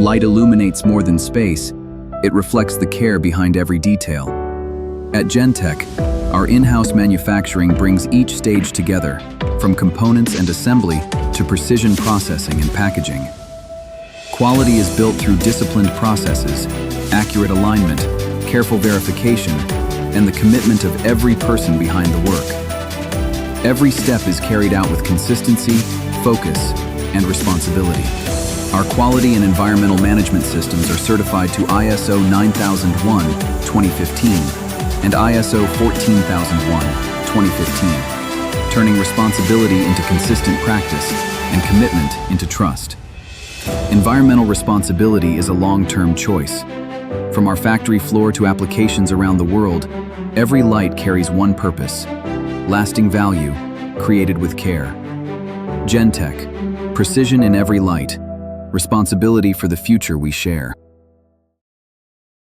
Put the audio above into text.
Light illuminates more than space. It reflects the care behind every detail. At GENTECH, our in-house manufacturing brings each stage together, from components and assembly to precision processing and packaging. Quality is built through disciplined processes, accurate alignment, careful verification, and the commitment of every person behind the work. Every step is carried out with consistency, focus, and responsibility. Our quality and environmental management systems are certified to ISO 9001:2015 and ISO 14001:2015, turning responsibility into consistent practice and commitment into trust. Environmental responsibility is a long-term choice. From our factory floor to applications around the world, every light carries one purpose: lasting value, created with care. GENTECH, precision in every light, responsibility for the future we share.